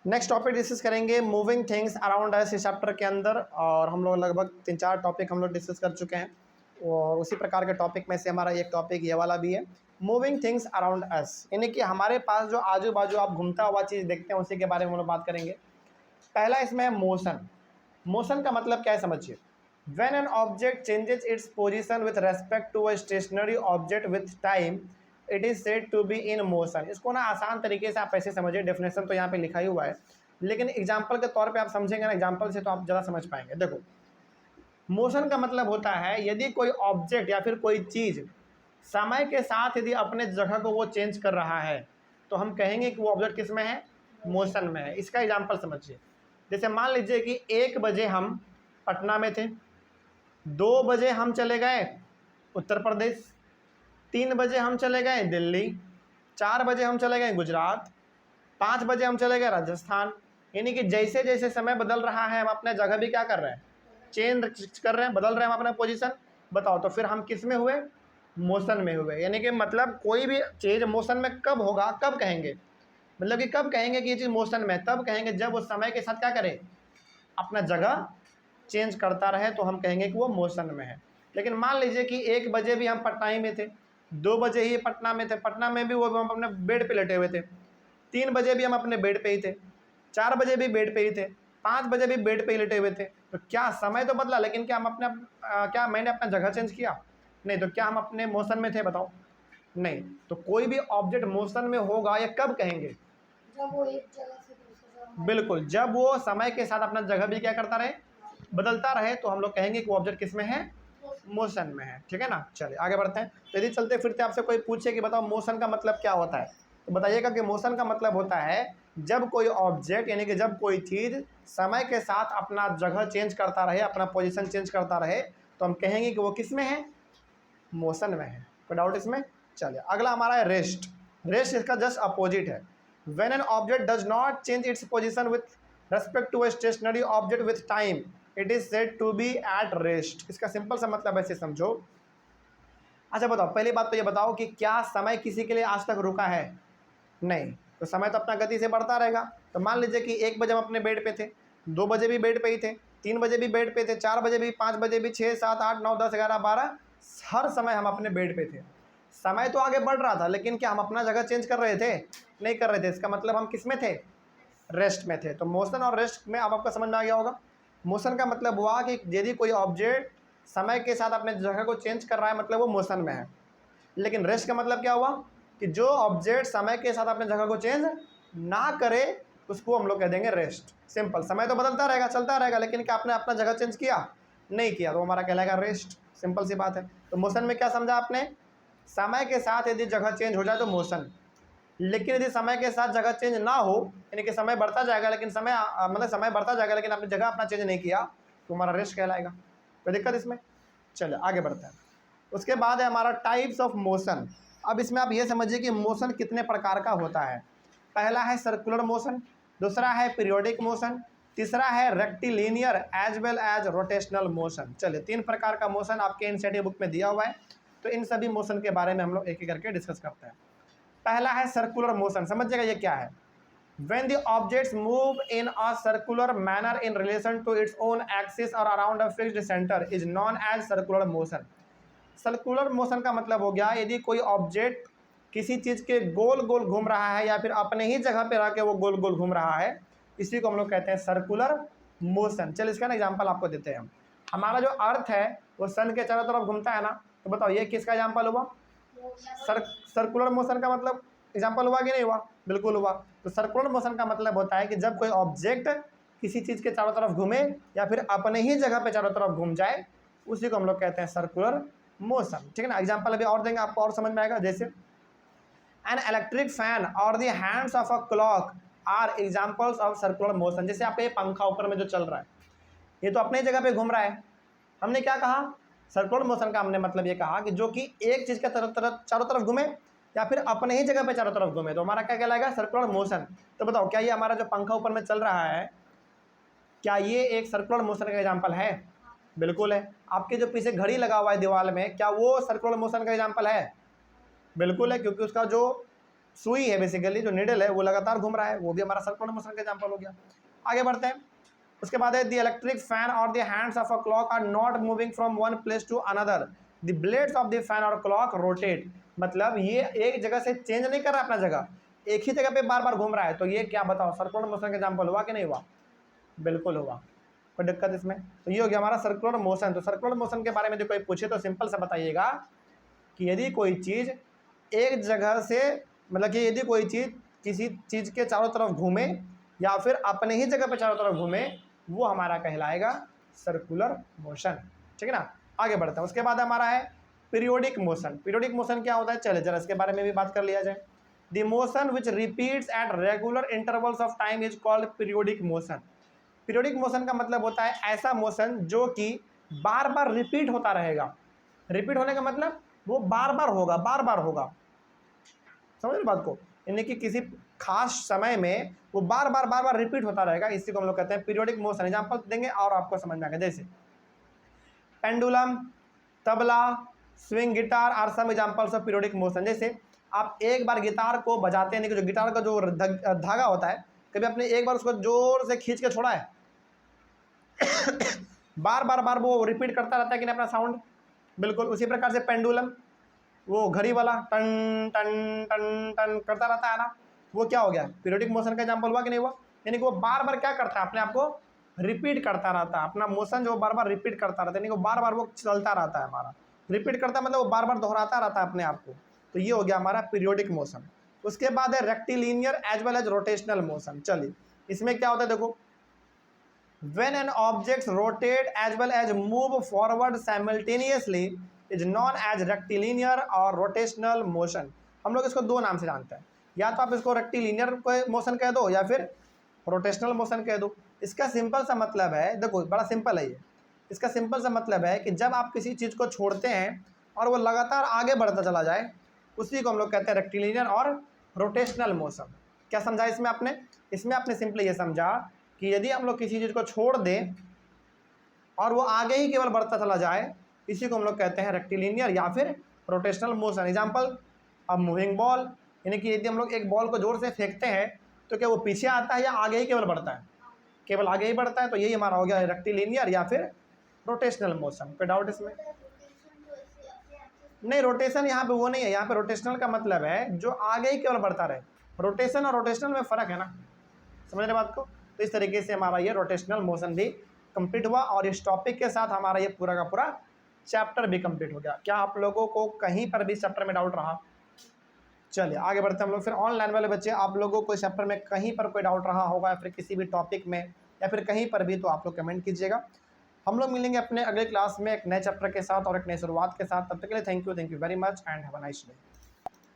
Next topic discuss करेंगे moving things around us इस chapter के अंदर, और हम लोग लगभग 3-4 टॉपिक हम लोग डिस्कस कर चुके हैं और उसी प्रकार के टॉपिक में से हमारा एक टॉपिक ये वाला भी है, मूविंग थिंग्स अराउंड अस, यानी कि हमारे पास जो आजू बाजू आप घूमता हुआ चीज़ देखते हैं उसी के बारे में हम लोग बात करेंगे। पहला इसमें है मोशन। मोशन का मतलब क्या है समझिए। When an object changes its position with respect to a stationary object with time it is said to be in motion. इसको ना आसान तरीके से आप ऐसे समझिए, डेफिनेशन तो यहाँ पे लिखा ही हुआ है, लेकिन एग्जाम्पल के तौर पे आप समझेंगे ना, एग्जाम्पल से तो आप ज़्यादा समझ पाएंगे। देखो, मोशन का मतलब होता है यदि कोई ऑब्जेक्ट या फिर कोई चीज़ समय के साथ यदि अपने जगह को वो चेंज कर रहा है तो हम कहेंगे कि वो ऑब्जेक्ट किस में है, मोशन में है। इसका एग्जाम्पल समझिए। जैसे मान लीजिए कि 1 बजे हम पटना में थे, 2 बजे हम चले गए उत्तर प्रदेश, 3 बजे हम चले गए दिल्ली, 4 बजे हम चले गए गुजरात, 5 बजे हम चले गए राजस्थान। यानी कि जैसे जैसे समय बदल रहा है हम अपने जगह भी क्या कर रहे हैं, चेंज कर रहे हैं, बदल रहे हैं हम अपना पोजीशन। बताओ तो फिर हम किस में हुए, मोशन में हुए। यानी कि मतलब कोई भी चीज़ मोशन में कब होगा, कब कहेंगे, मतलब कि कब कहेंगे कि ये चीज़ मोशन में, तब कहेंगे जब वो समय के साथ क्या करे, अपना जगह चेंज करता रहे, तो हम कहेंगे कि वो मोशन में है। लेकिन मान लीजिए कि 1 बजे भी हम पटना ही में थे, 2 बजे ही पटना में थे, पटना में भी वो हम अपने बेड पे लेटे हुए थे, 3 बजे भी हम अपने बेड पे ही थे, 4 बजे भी बेड पे ही थे, 5 बजे भी बेड पे ही लेटे हुए थे। तो क्या समय तो बदला, लेकिन क्या हम अपने क्या मैंने अपना जगह चेंज किया? नहीं। तो क्या हम अपने मोशन में थे? बताओ, नहीं। तो कोई भी ऑब्जेक्ट मोशन में होगा या कब कहेंगे, जब वो एक जगह से दूसरी जगह। बिल्कुल, जब वो समय के साथ अपना जगह भी क्या करता रहे, बदलता रहे, तो हम लोग कहेंगे कि वो ऑब्जेक्ट किस में है, मोशन में है। ठीक है ना। चलिए आगे बढ़ते हैं। तो यदि चलते फिरते आपसे कोई पूछे कि बताओ मोशन का मतलब क्या होता है, तो बताइएगा कि मोशन का मतलब होता है जब कोई ऑब्जेक्ट, यानी कि जब कोई चीज़ समय के साथ अपना जगह चेंज करता रहे, अपना पोजीशन चेंज करता रहे, तो हम कहेंगे कि वो किस में है, मोशन में है। कोई डाउट इसमें? चलिए अगला हमारा है रेस्ट। रेस्ट इसका जस्ट अपोजिट है। When an object does not change its position with respect to a stationary object with time it is said to be at rest. इसका सिंपल सा मतलब ऐसे समझो। अच्छा बताओ, पहली बात तो ये बताओ कि क्या समय किसी के लिए आज तक रुका है? नहीं। तो समय तो अपना गति से बढ़ता रहेगा। तो मान लीजिए कि 1 बजे हम अपने बेड पे थे, 2 बजे भी बेड पे ही थे, 3 बजे भी बेड पे थे, 4 बजे भी, 5 बजे भी, 6, 7, 8, 9, 10, 11, 12, हर समय हम अपने बेड पे थे। समय तो आगे बढ़ रहा था, लेकिन क्या हम अपना जगह चेंज कर रहे थे? नहीं कर रहे थे। इसका मतलब हम किस में थे, रेस्ट में थे। तो मोशन और रेस्ट में अब आपका समझ में आ गया होगा। मोशन का मतलब हुआ कि यदि कोई ऑब्जेक्ट समय के साथ अपने जगह को चेंज कर रहा है, मतलब वो मोशन में है। लेकिन रेस्ट का मतलब क्या हुआ कि जो ऑब्जेक्ट समय के साथ अपने जगह को चेंज ना करे उसको हम लोग कह देंगे रेस्ट। सिंपल। समय तो बदलता रहेगा, चलता रहेगा, लेकिन क्या आपने अपना जगह चेंज किया? नहीं किया, तो हमारा कहलाएगा रेस्ट। सिंपल सी बात है। तो मोशन में क्या समझा आपने, समय के साथ यदि जगह चेंज हो जाए तो मोशन, लेकिन यदि समय के साथ जगह चेंज ना हो, यानी कि समय बढ़ता जाएगा लेकिन मतलब समय बढ़ता जाएगा लेकिन आपने जगह अपना चेंज नहीं किया, तो हमारा रेस्ट कहलाएगा। कोई दिक्कत इसमें? चलिए आगे बढ़ते हैं। उसके बाद है हमारा टाइप्स ऑफ मोशन। अब इसमें आप ये समझिए कि मोशन कितने प्रकार का होता है। पहला है सर्कुलर मोशन, दूसरा है पीरियोडिक मोशन, तीसरा है rectilinear as well as rotational motion. चलिए 3 प्रकार का मोशन आपके एनसीईआरटी बुक में दिया हुआ है, तो इन सभी मोशन के बारे में हम लोग एक एक करके डिस्कस करते हैं। पहला है सर्कुलर मोशन। समझिएगा ये क्या है। When the objects move in a circular manner in relation to its own axis or around a fixed center is known as circular motion. Circular motion का मतलब हो गया यदि कोई ऑब्जेक्ट किसी चीज़ के गोल गोल घूम रहा है या फिर अपने ही जगह पे रह के वो गोल गोल घूम रहा है, इसी को हम लोग कहते हैं सर्कुलर मोशन। चल इसका ना एग्जांपल आपको देते हैं हम। हमारा जो अर्थ है वो सन के चारों तरफ घूमता है ना, तो बताओ ये किसका एग्जांपल हुआ? सर्कुलर मोशन का मतलब एग्जांपल हुआ कि नहीं हुआ? बिल्कुल हुआ। तो सर्कुलर मोशन का मतलब होता है कि जब कोई ऑब्जेक्ट किसी चीज़ के चारों तरफ घूमे या फिर अपने ही जगह पे चारों तरफ घूम जाए, उसी को हम लोग कहते हैं सर्कुलर मोशन। ठीक है ना। एग्जांपल अभी और देंगे आपको और समझ में आएगा। जैसे एन इलेक्ट्रिक फैन और the hands of a clock are examples of circular motion. जैसे आप ये पंखा ऊपर में जो चल रहा है, ये तो अपने जगह पे घूम रहा है। हमने क्या कहा, सर्कुलर मोशन का हमने मतलब ये कहा कि जो कि एक चीज़ के चारों तरफ घूमे या फिर अपने ही जगह पे चारों तरफ घूमे, तो हमारा क्या कहलाएगा, सर्कुलर मोशन। तो बताओ क्या ये हमारा जो पंखा ऊपर में चल रहा है, क्या ये एक सर्कुलर मोशन का एग्जांपल है? बिल्कुल है। आपके जो पीछे घड़ी लगा हुआ है दीवार में, क्या वो सर्कुलर मोशन का एग्जांपल है? बिल्कुल है, क्योंकि उसका जो सुई है बेसिकली, जो निडल है वो लगातार घूम रहा है, वो भी हमारा सर्कुलर मोशन का एग्जाम्पल हो गया। आगे बढ़ते हैं। उसके बाद है द इलेक्ट्रिक फैन और the hands of a clock are not moving from one place to another, the blades of the fan और क्लॉक रोटेट। मतलब ये एक जगह से चेंज नहीं कर रहा अपना जगह, एक ही जगह पे बार बार घूम रहा है। तो ये क्या बताओ, सर्कुलर मोशन का एग्जाम्पल हुआ कि नहीं हुआ? बिल्कुल हुआ, कोई दिक्कत इसमें? तो ये हो गया हमारा सर्कुलर मोशन। तो सर्कुलर मोशन के बारे में जो कोई पूछे तो सिंपल से बताइएगा कि यदि कोई चीज़ एक जगह से, मतलब कि यदि कोई चीज़ किसी चीज़ के चारों तरफ घूमे या फिर अपने ही जगह पे चारों तरफ घूमे, वो हमारा कहलाएगा सर्कुलर मोशन। ठीक है ना। आगे बढ़ते हैं। उसके बाद हमारा है पीरियोडिक मोशन। पीरियोडिक मोशन क्या होता है, चले जरा इसके बारे में भी बात कर लिया जाए। The motion which repeats at regular intervals of time is called periodic motion. Periodic motion का मतलब होता है ऐसा मोशन जो कि बार बार रिपीट होता रहेगा। रिपीट होने का मतलब वो बार बार होगा, बार बार होगा, समझ रहे बात को? यानी कि किसी खास समय में वो बार बार रिपीट होता रहेगा, इसी को हम लोग कहते हैं पीरियोडिक मोशन। एग्जांपल देंगे और आपको समझ में आएगा, जैसे pendulum, tabla, swing guitar are some examples of periodic motion. जैसे आप एक बार गिटार को बजाते हैं, जो गिटार का जो धागा होता है, कभी आपने एक बार उसको जोर से खींच के छोड़ा है? बार बार वो रिपीट करता रहता है कि नहीं अपना साउंड। बिल्कुल उसी प्रकार से पेंडुलम, वो घड़ी वाला टन टन टन टन करता रहता है ना, वो क्या हो गया, पीरियोडिक मोशन का एग्जांपल हुआ कि नहीं हुआ? यानी कि वो बार बार क्या करता है, अपने आप को रिपीट करता रहता है, अपना मोशन जो बार बार रिपीट करता रहता है, यानी कि बार बार वो चलता रहता है हमारा। रिपीट करता है मतलब वो बार बार दोहराता रहता है अपने आप को। तो ये हो गया हमारा पीरियोडिक मोशन। उसके बाद है rectilinear as well as rotational motion. चलिए इसमें क्या होता है देखो, when an object rotate as well as move forward simultaneously is known as rectilinear और rotational motion। हम लोग इसको दो नाम से जानते हैं, या तो आप इसको रेक्टिलिनियर मोशन कह दो या फिर रोटेशनल मोशन कह दो। इसका सिंपल सा मतलब है, देखो बड़ा सिंपल है ये, इसका सिंपल सा मतलब है कि जब आप किसी चीज़ को छोड़ते हैं और वो लगातार आगे बढ़ता चला जाए, उसी को हम लोग कहते हैं रेक्टिलिनियर और रोटेशनल मोशन। क्या समझा इसमें आपने? इसमें आपने सिंपली ये समझा कि यदि हम लोग किसी चीज़ को छोड़ दें और वो आगे ही केवल बढ़ता चला जाए, इसी को हम लोग कहते हैं रेक्टिलिनियर या फिर रोटेशनल मोशन। एग्जांपल, अब मूविंग बॉल, यानी कि यदि हम लोग एक बॉल को जोर से फेंकते हैं तो क्या वो पीछे आता है या आगे ही केवल बढ़ता है? केवल आगे ही बढ़ता है। तो यही हमारा हो गया रेक्टिलिनियर या फिर रोटेशनल मोशन। कोई डाउट इसमें? नहीं, रोटेशन यहाँ पे वो नहीं है। यहाँ पे रोटेशनल का मतलब है जो आगे ही केवल बढ़ता रहे। रोटेशन और रोटेशनल में फ़र्क है ना, समझ रहे बात को? तो इस तरीके से हमारा ये रोटेशनल मोशन भी कंप्लीट हुआ और इस टॉपिक के साथ हमारा ये पूरा का पूरा चैप्टर भी कंप्लीट हो गया। क्या आप लोगों को कहीं पर भी चैप्टर में डाउट रहा? चलिए आगे बढ़ते हैं हम लोग। फिर ऑनलाइन वाले बच्चे, आप लोगों को चैप्टर में कहीं पर कोई डाउट रहा होगा या फिर किसी भी टॉपिक में या फिर कहीं पर भी, तो आप लोग कमेंट कीजिएगा। हम लोग मिलेंगे अपने अगले क्लास में एक नए चैप्टर के साथ और एक नई शुरुआत के साथ। तब तक के लिए thank you very much and have a nice day.